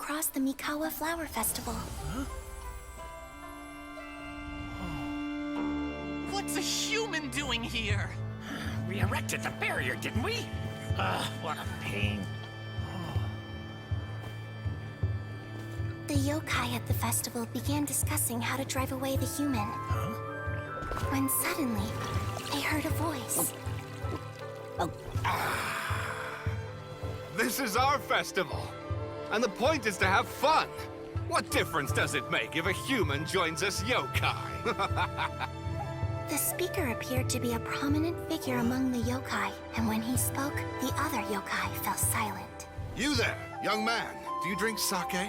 across the Mikawa Flower Festival. Huh? What's a human doing here? We erected the barrier, didn't we? What a pain. The yokai at the festival began discussing how to drive away the human. Huh? When suddenly, they heard a voice. This is our festival, and the point is to have fun. What difference does it make if a human joins us yokai? The speaker appeared to be a prominent figure among the yokai, and when he spoke, the other yokai fell silent. You there, young man. Do you drink sake?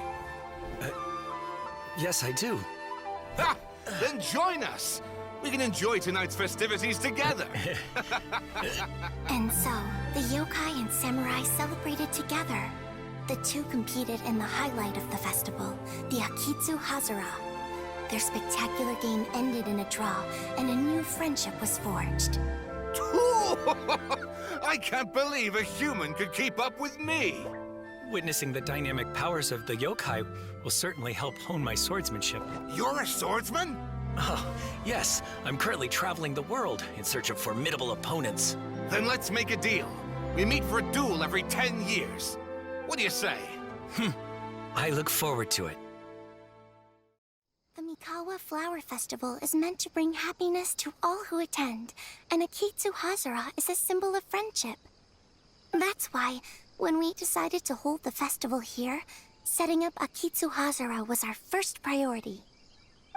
Yes, I do. Ha! Then join us. We can enjoy tonight's festivities together. And so, the yokai and samurai celebrated together. The two competed in the highlight of the festival, the Akitsu Hazara. Their spectacular game ended in a draw, and a new friendship was forged. I can't believe a human could keep up with me. Witnessing the dynamic powers of the yokai will certainly help hone my swordsmanship. You're a swordsman? Oh, yes. I'm currently traveling the world in search of formidable opponents. Then let's make a deal. We meet for a duel every 10 years. What do you say? I look forward to it. The Mikawa Flower Festival is meant to bring happiness to all who attend, and Akitsu Hazara is a symbol of friendship. That's why, when we decided to hold the festival here, setting up Akitsu Hazara was our first priority.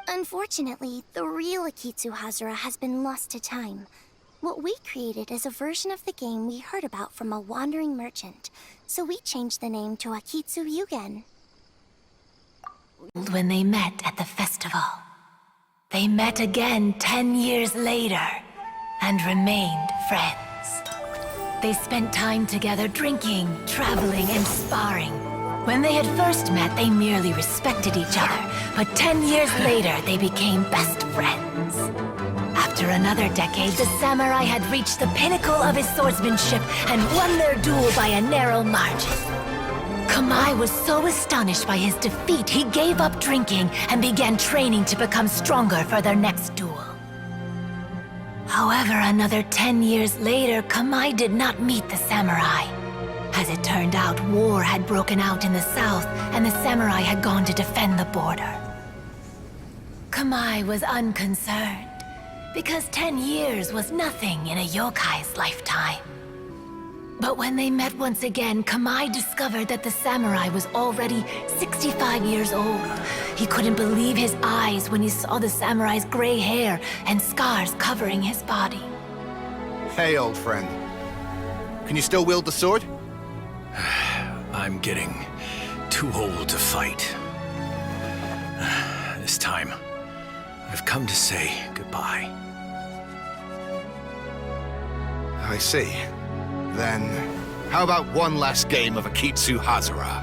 Unfortunately, the real Akitsu Hazara has been lost to time. What we created is a version of the game we heard about from a wandering merchant, so we changed the name to Akitsu Yugen. When they met at the festival, they met again 10 years later and remained friends. They spent time together drinking, traveling, and sparring. When they had first met, they merely respected each other, but 10 years later, they became best friends. After another decade, the samurai had reached the pinnacle of his swordsmanship and won their duel by a narrow margin. Kamai was so astonished by his defeat, he gave up drinking and began training to become stronger for their next duel. However, another 10 years later, Kamai did not meet the samurai. As it turned out, war had broken out in the south, and the samurai had gone to defend the border. Kamai was unconcerned, because 10 years was nothing in a yokai's lifetime. But when they met once again, Kamai discovered that the samurai was already 65 years old. He couldn't believe his eyes when he saw the samurai's gray hair and scars covering his body. Hey, old friend. Can you still wield the sword? I'm getting too old to fight. This time, I've come to say goodbye. I see. Then, how about one last game of Akitsu Hazara?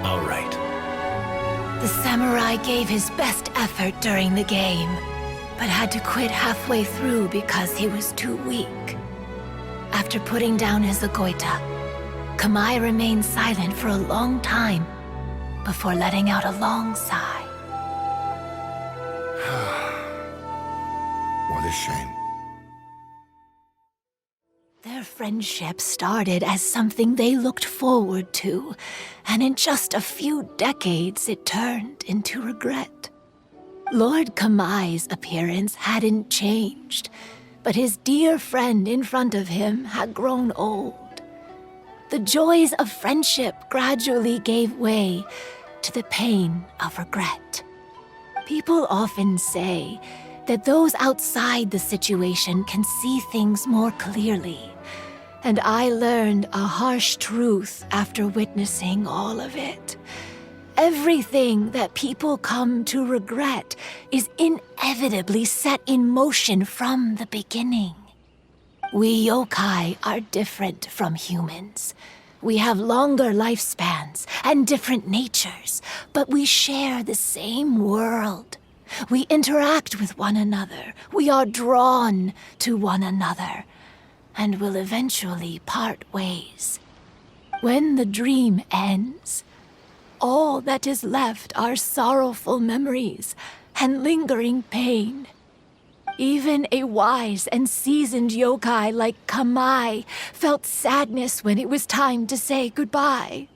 All right. The samurai gave his best effort during the game, but had to quit halfway through because he was too weak. After putting down his agoita, Kamai remained silent for a long time before letting out a long sigh. What a shame. Their friendship started as something they looked forward to, and in just a few decades it turned into regret. Lord Kamai's appearance hadn't changed, but his dear friend in front of him had grown old. The joys of friendship gradually gave way to the pain of regret. People often say that those outside the situation can see things more clearly. And I learned a harsh truth after witnessing all of it. Everything that people come to regret is inevitably set in motion from the beginning. We yokai are different from humans. We have longer lifespans and different natures, but we share the same world. We interact with one another. We are drawn to one another, and will eventually part ways. When the dream ends, all that is left are sorrowful memories and lingering pain. Even a wise and seasoned yokai like Kamai felt sadness when it was time to say goodbye.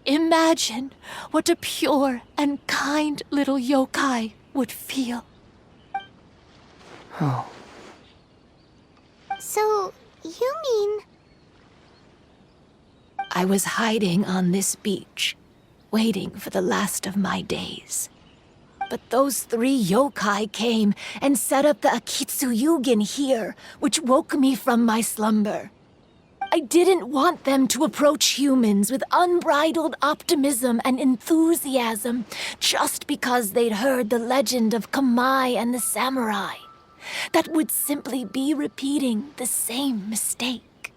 Imagine what a pure and kind little yokai would feel. Oh. So, you mean... I was hiding on this beach, waiting for the last of my days. But those 3 yokai came and set up the Akitsu Yugen here, which woke me from my slumber. I didn't want them to approach humans with unbridled optimism and enthusiasm just because they'd heard the legend of Kamai and the samurai. That would simply be repeating the same mistake.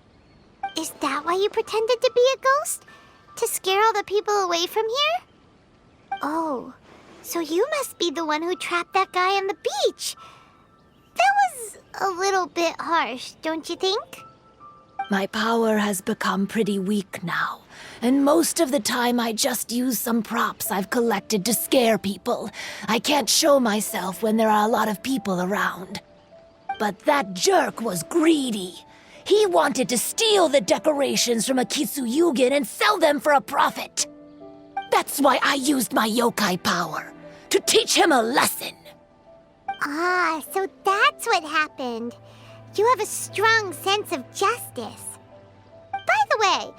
Is that why you pretended to be a ghost? To scare all the people away from here? Oh, so you must be the one who trapped that guy on the beach. That was a little bit harsh, don't you think? My power has become pretty weak now, and most of the time I just use some props I've collected to scare people. I can't show myself when there are a lot of people around. But that jerk was greedy. He wanted to steal the decorations from Akitsu Yugen and sell them for a profit. That's why I used my yokai power, to teach him a lesson. Ah, so that's what happened. You have a strong sense of justice. By the way,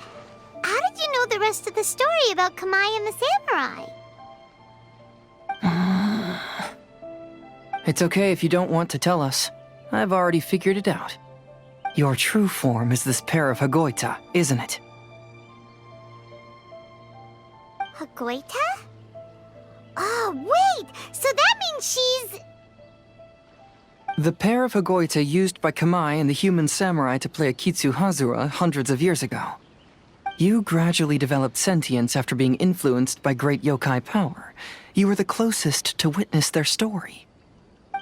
how did you know the rest of the story about Kamai and the samurai? It's okay if you don't want to tell us. I've already figured it out. Your true form is this pair of Hagoita, isn't it? Hagoita? Oh, wait! So that means she's... The pair of Hagoita used by Kamai and the human samurai to play Akitsu Hazura hundreds of years ago. You gradually developed sentience after being influenced by great yokai power. You were the closest to witness their story.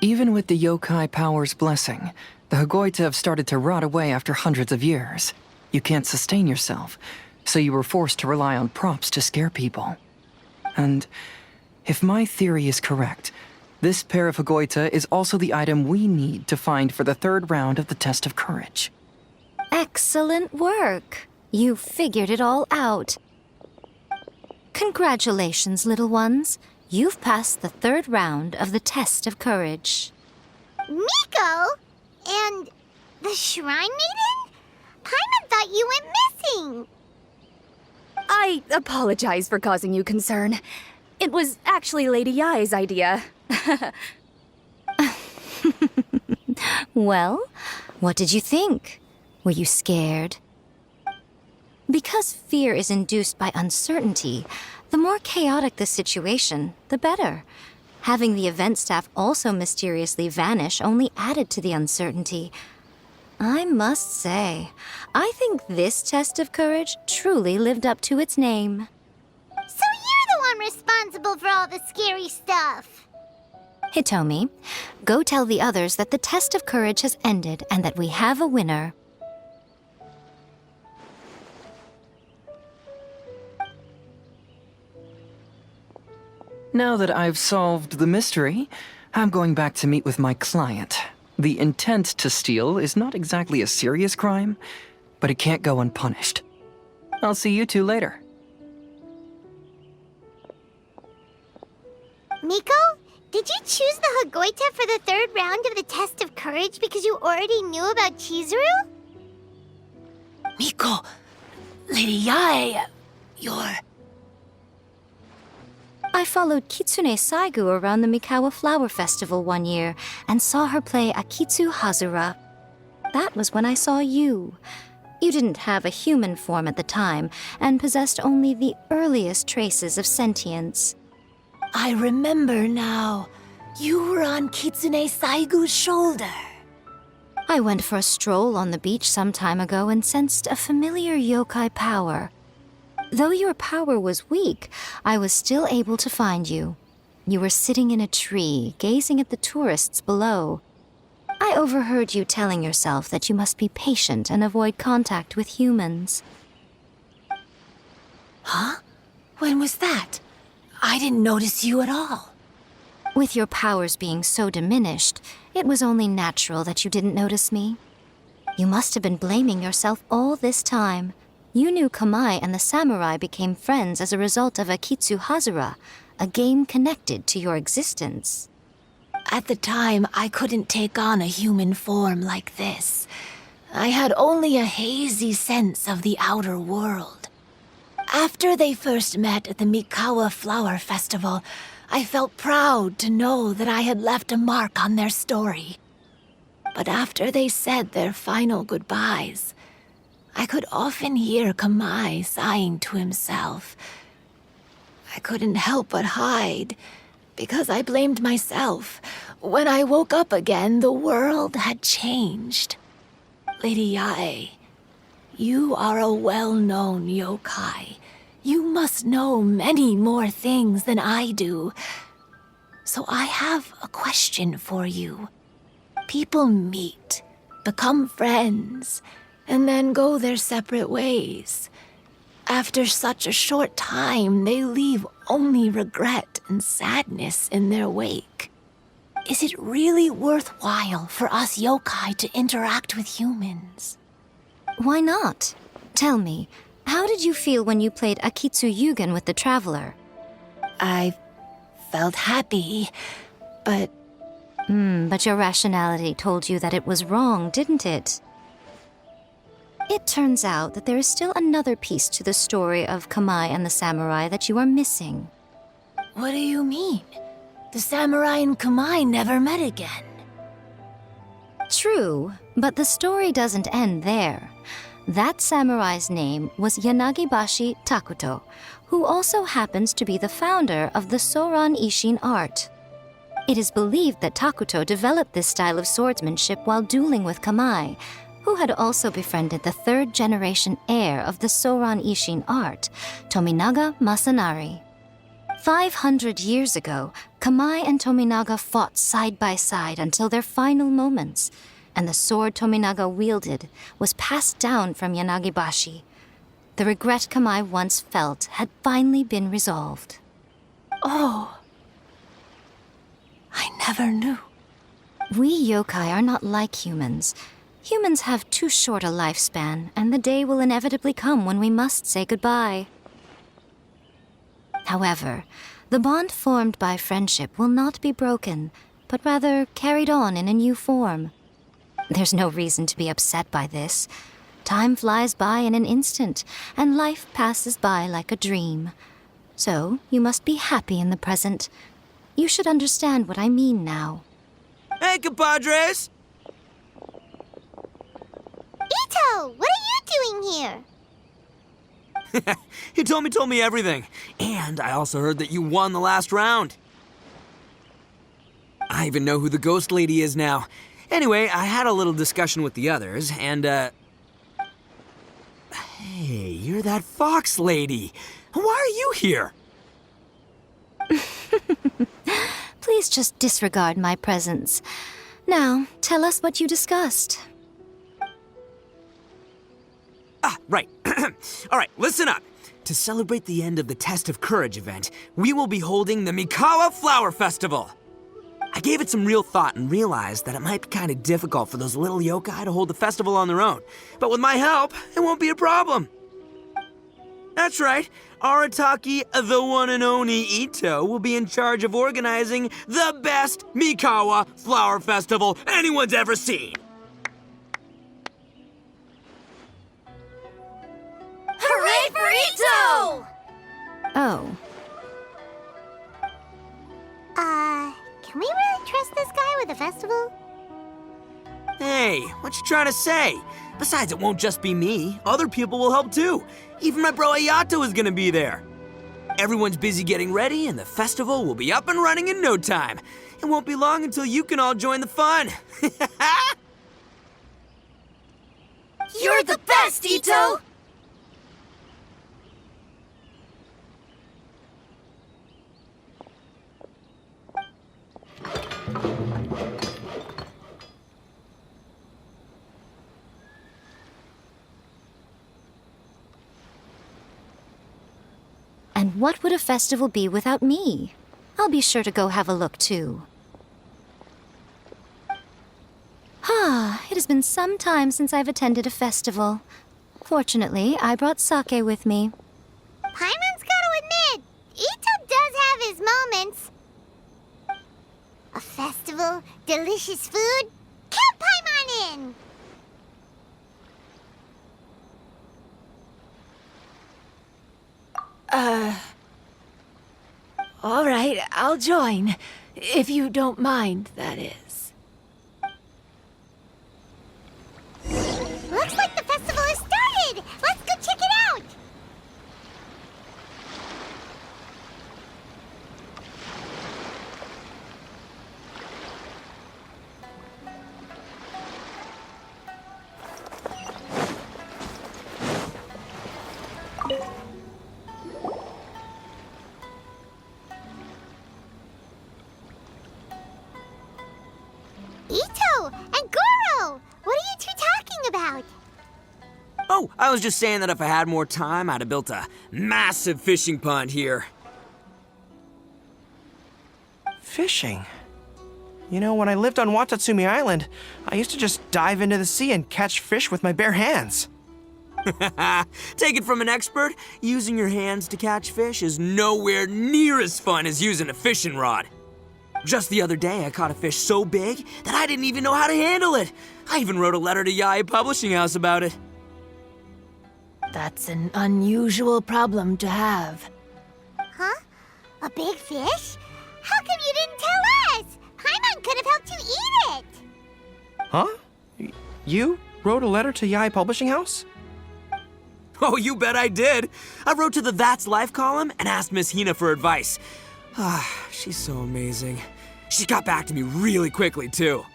Even with the yokai power's blessing, the Hagoita have started to rot away after hundreds of years. You can't sustain yourself, so you were forced to rely on props to scare people. And if my theory is correct, this pair of Hagoita is also the item we need to find for the 3rd round of the test of courage. Excellent work. You figured it all out. Congratulations, little ones. You've passed the 3rd round of the test of courage. Miko? And the Shrine Maiden? Paimon thought you went missing. I apologize for causing you concern. It was actually Lady Yai's idea. Well, what did you think? Were you scared? Because fear is induced by uncertainty, the more chaotic the situation, the better. Having the event staff also mysteriously vanish only added to the uncertainty. I must say, I think this test of courage truly lived up to its name. So you're the one responsible for all the scary stuff. Hitomi, go tell the others that the test of courage has ended and that we have a winner. Now that I've solved the mystery, I'm going back to meet with my client. The intent to steal is not exactly a serious crime, but it can't go unpunished. I'll see you two later. Miko, did you choose the Hagoita for the 3rd round of the test of courage because you already knew about Chizuru? Miko, Lady Yai, you're... I followed Kitsune Saigu around the Mikawa Flower Festival one year and saw her play Akitsu Hazura. That was when I saw you. You didn't have a human form at the time and possessed only the earliest traces of sentience. I remember now. You were on Kitsune Saigu's shoulder. I went for a stroll on the beach some time ago and sensed a familiar yokai power. Though your power was weak, I was still able to find you. You were sitting in a tree, gazing at the tourists below. I overheard you telling yourself that you must be patient and avoid contact with humans. When was that? I didn't notice you at all. With your powers being so diminished, it was only natural that you didn't notice me. You must have been blaming yourself all this time. You knew Kamai and the samurai became friends as a result of Akitsu Hazura, a game connected to your existence. At the time, I couldn't take on a human form like this. I had only a hazy sense of the outer world. After they first met at the Mikawa Flower Festival, I felt proud to know that I had left a mark on their story. But after they said their final goodbyes, I could often hear Kamai sighing to himself. I couldn't help but hide, because I blamed myself. When I woke up again, the world had changed. Lady Yae, you are a well-known yokai. You must know many more things than I do. So I have a question for you. People meet, become friends, and then go their separate ways. After such a short time, they leave only regret and sadness in their wake. Is it really worthwhile for us yokai to interact with humans? Why not? Tell me, how did you feel when you played Akitsu Yugen with the Traveler? I felt happy, but... But your rationality told you that it was wrong, didn't it? It turns out that there is still another piece to the story of Kamai and the samurai that you are missing. What do you mean? The samurai and Kamai never met again. True, but the story doesn't end there. That samurai's name was Yanagibashi Takuto, who also happens to be the founder of the Soran Ishin art. It is believed that Takuto developed this style of swordsmanship while dueling with Kamai, who had also befriended the third-generation heir of the Soran Ishin art, Tominaga Masanari. 500 years ago, Kamai and Tominaga fought side by side until their final moments, and the sword Tominaga wielded was passed down from Yanagibashi. The regret Kamai once felt had finally been resolved. Oh. I never knew. We yokai are not like humans. Humans have too short a lifespan, and the day will inevitably come when we must say goodbye. However, the bond formed by friendship will not be broken, but rather carried on in a new form. There's no reason to be upset by this. Time flies by in an instant, and life passes by like a dream. So, you must be happy in the present. You should understand what I mean now. Hey, compadres! Ito, what are you doing here? Hitomi told me everything. And I also heard that you won the last round. I even know who the ghost lady is now. Anyway, I had a little discussion with the others, and, Hey, you're that fox lady. Why are you here? Please just disregard my presence. Now, tell us what you discussed. Ah, right. All right, listen up. To celebrate the end of the Test of Courage event, we will be holding the Mikawa Flower Festival. I gave it some real thought and realized that it might be kind of difficult for those little yokai to hold the festival on their own. But with my help, it won't be a problem. That's right. Arataki, the one and only Ito, will be in charge of organizing the best Mikawa Flower Festival anyone's ever seen. Hooray for Ito! Oh, Can we really trust this guy with the festival? Hey, what you trying to say? Besides, it won't just be me. Other people will help too. Even my bro Ayato is gonna be there. Everyone's busy getting ready, and the festival will be up and running in no time. It won't be long until you can all join the fun. You're the best, Ito! what would a festival be without me? I'll be sure to go have a look, too. It has been some time since I've attended a festival. Fortunately, I brought sake with me. Paimon's gotta admit, Ito does have his moments. A festival, delicious food, count Paimon in! All right, I'll join. If you don't mind, that is. Looks like the festival has started! Let's go check it out! Ito and Goro! What are you two talking about? Oh, I was just saying that if I had more time, I'd have built a massive fishing pond here. Fishing? You know, when I lived on Watatsumi Island, I used to just dive into the sea and catch fish with my bare hands. Take it from an expert, using your hands to catch fish is nowhere near as fun as using a fishing rod. Just the other day, I caught a fish so big that I didn't even know how to handle it. I even wrote a letter to Yae Publishing House about it. That's an unusual problem to have. Huh? A big fish? How come you didn't tell us? Paimon could have helped you eat it! Huh? You wrote a letter to Yae Publishing House? Oh, you bet I did. I wrote to the That's Life column and asked Miss Hina for advice. She's so amazing. She got back to me really quickly, too.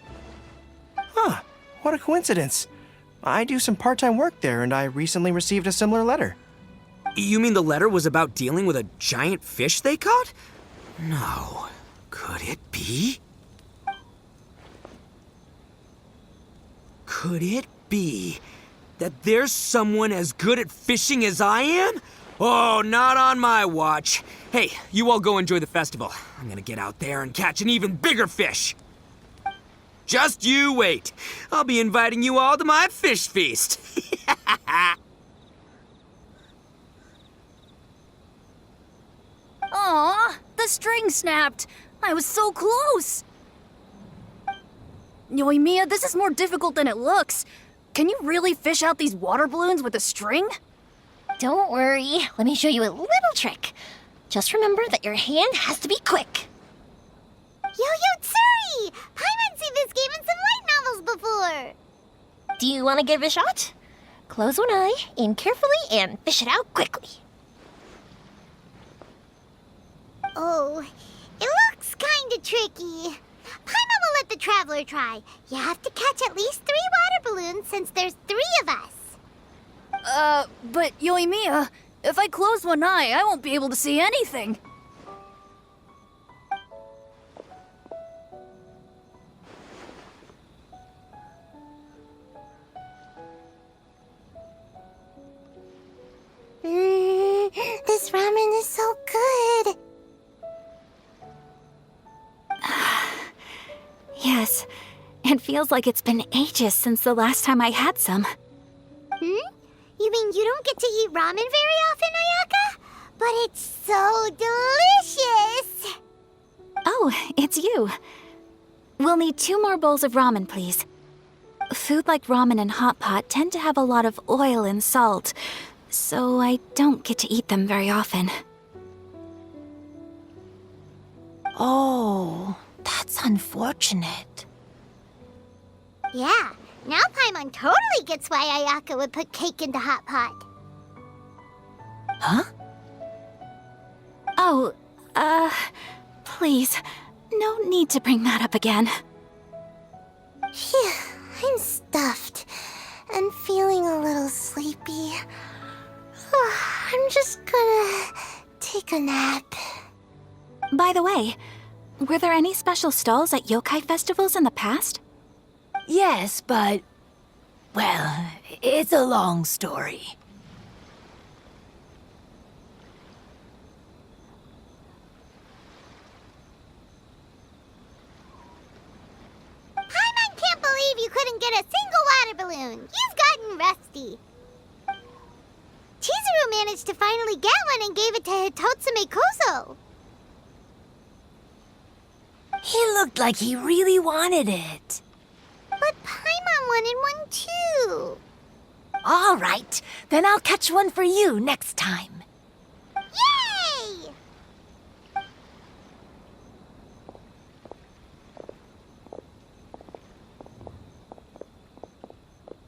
Huh, what a coincidence. I do some part-time work there, and I recently received a similar letter. You mean the letter was about dealing with a giant fish they caught? No. Could it be? Could it be that there's someone as good at fishing as I am? Oh, not on my watch. Hey, you all go enjoy the festival. I'm gonna get out there and catch an even bigger fish. Just you wait. I'll be inviting you all to my fish feast. Aw, the string snapped. I was so close. Yoimiya, this is more difficult than it looks. Can you really fish out these water balloons with a string? Don't worry, let me show you a little trick. Just remember that your hand has to be quick. Yo-Yo Tsuri! Paimon's seen this game in some light novels before! Do you want to give it a shot? Close one eye, aim carefully, and fish it out quickly. Oh, it looks kinda tricky. Paimon will let the traveler try. You have to catch at least 3 water balloons since there's 3 of us. But Yoimiya, if I close one eye, I won't be able to see anything. This ramen is so good. Yes, it feels like it's been ages since the last time I had some. You mean you don't get to eat ramen very often, Ayaka? But it's so delicious! Oh, it's you. We'll need 2 more bowls of ramen, please. Food like ramen and hot pot tend to have a lot of oil and salt, so I don't get to eat them very often. Oh, that's unfortunate. Yeah, now Paimon totally gets why Ayaka would put cake into hot pot. Huh? Oh, please, no need to bring that up again. Phew, I'm stuffed and feeling a little sleepy. I'm just gonna take a nap. By the way, were there any special stalls at yokai festivals in the past? Yes, but... well, it's a long story. couldn't get a single water balloon. You've gotten rusty. Chizuru managed to finally get one and gave it to Hitotsume Kozo. He looked like he really wanted it. But Paimon wanted one too. All right, then I'll catch one for you next time. Yay!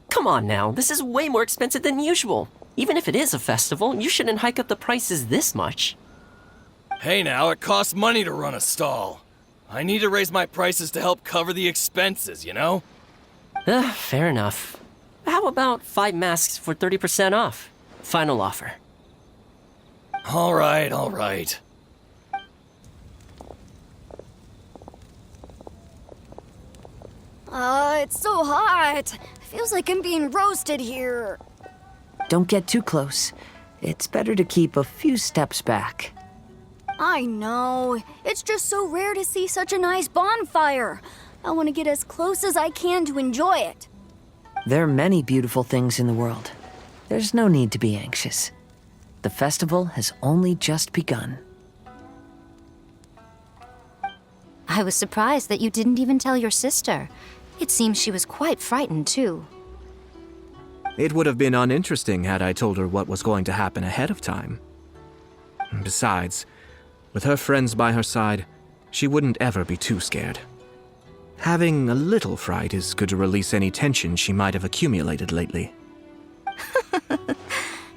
Come on now, this is way more expensive than usual. Even if it is a festival, you shouldn't hike up the prices this much. Hey now, it costs money to run a stall. I need to raise my prices to help cover the expenses, you know? Fair enough. How about 5 masks for 30% off? Final offer. All right. It's so hot. Feels like I'm being roasted here. Don't get too close. It's better to keep a few steps back. I know. It's just so rare to see such a nice bonfire. I want to get as close as I can to enjoy it. There are many beautiful things in the world. There's no need to be anxious. The festival has only just begun. I was surprised that you didn't even tell your sister. It seems she was quite frightened, too. It would have been uninteresting had I told her what was going to happen ahead of time. Besides, with her friends by her side, she wouldn't ever be too scared. Having a little fright is good to release any tension she might have accumulated lately.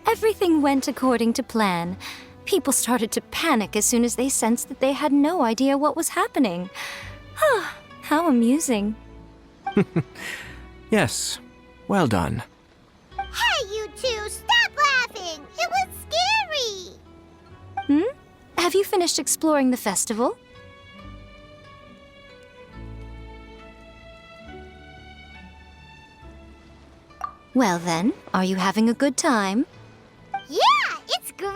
Everything went according to plan. People started to panic as soon as they sensed that they had no idea what was happening. How amusing. Yes, well done. Hey, you two, stop laughing! It was scary! Have you finished exploring the festival? Well then, are you having a good time? Yeah, it's great!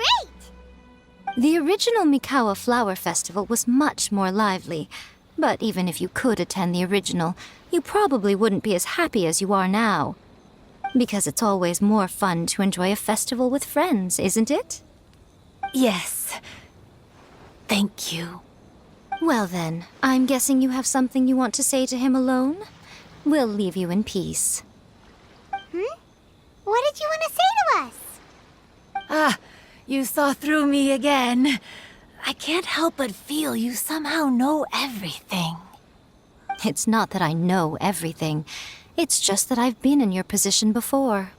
The original Mikawa Flower Festival was much more lively, but even if you could attend the original, you probably wouldn't be as happy as you are now. Because it's always more fun to enjoy a festival with friends, isn't it? Yes. Thank you. Well then, I'm guessing you have something you want to say to him alone? We'll leave you in peace. What did you want to say to us? You saw through me again. I can't help but feel you somehow know everything. It's not that I know everything. It's just that I've been in your position before.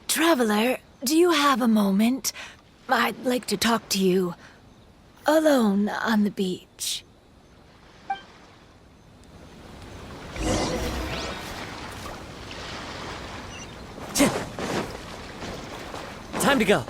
Traveler, do you have a moment? I'd like to talk to you. Alone on the beach. Time to go.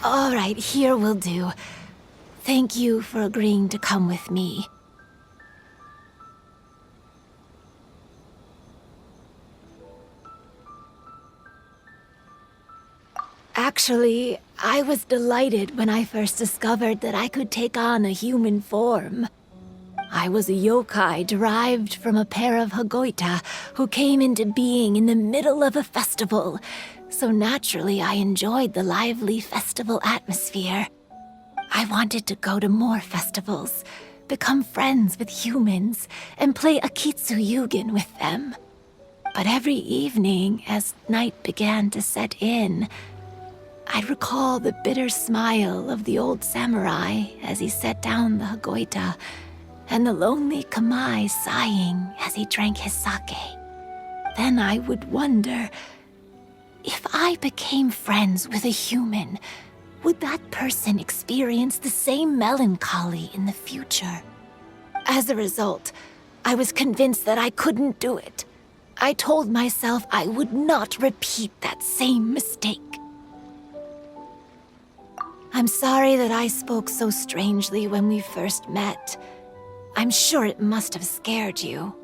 All right, here will do. Thank you for agreeing to come with me. Actually, I was delighted when I first discovered that I could take on a human form. I was a yokai derived from a pair of Hagoita who came into being in the middle of a festival, so naturally I enjoyed the lively festival atmosphere. I wanted to go to more festivals, become friends with humans, and play Akitsu Yugen with them. But every evening, as night began to set in, I'd recall the bitter smile of the old samurai as he set down the Hagoita, and the lonely Kamai sighing as he drank his sake. Then I would wonder, if I became friends with a human, would that person experience the same melancholy in the future? As a result, I was convinced that I couldn't do it. I told myself I would not repeat that same mistake. I'm sorry that I spoke so strangely when we first met. I'm sure it must have scared you.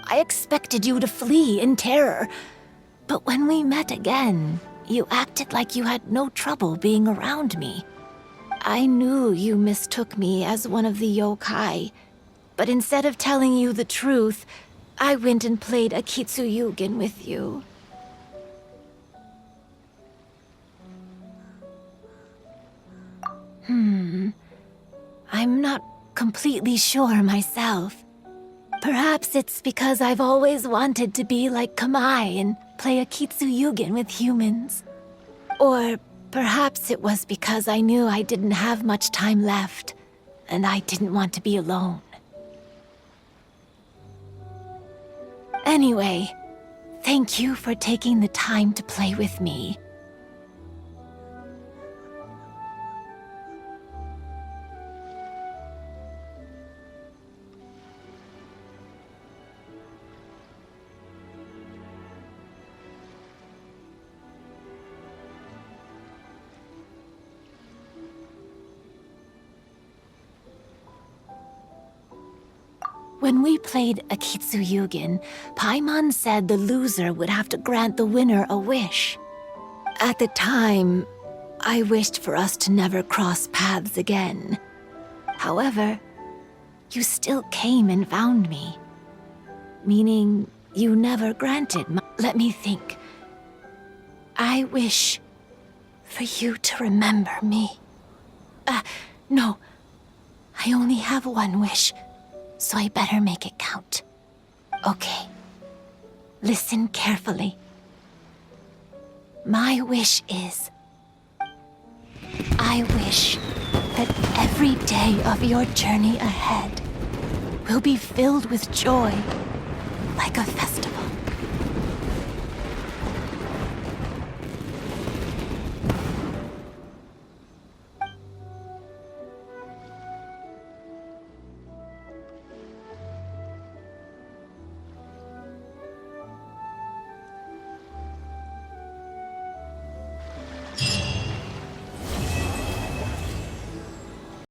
I expected you to flee in terror, but when we met again, you acted like you had no trouble being around me. I knew you mistook me as one of the yokai, but instead of telling you the truth, I went and played a Kitsuyugen with you. I'm not completely sure myself. Perhaps it's because I've always wanted to be like Kamai and play a Kitsuyugen with humans. Or perhaps it was because I knew I didn't have much time left, and I didn't want to be alone. Anyway, thank you for taking the time to play with me. When we played a Kitsuyugen, Paimon said the loser would have to grant the winner a wish. At the time, I wished for us to never cross paths again. However, you still came and found me. Meaning, you never granted my— Let me think. I wish for you to remember me. No. I only have one wish. So I better make it count. Okay. Listen carefully. My wish is... I wish that every day of your journey ahead will be filled with joy, like a festival.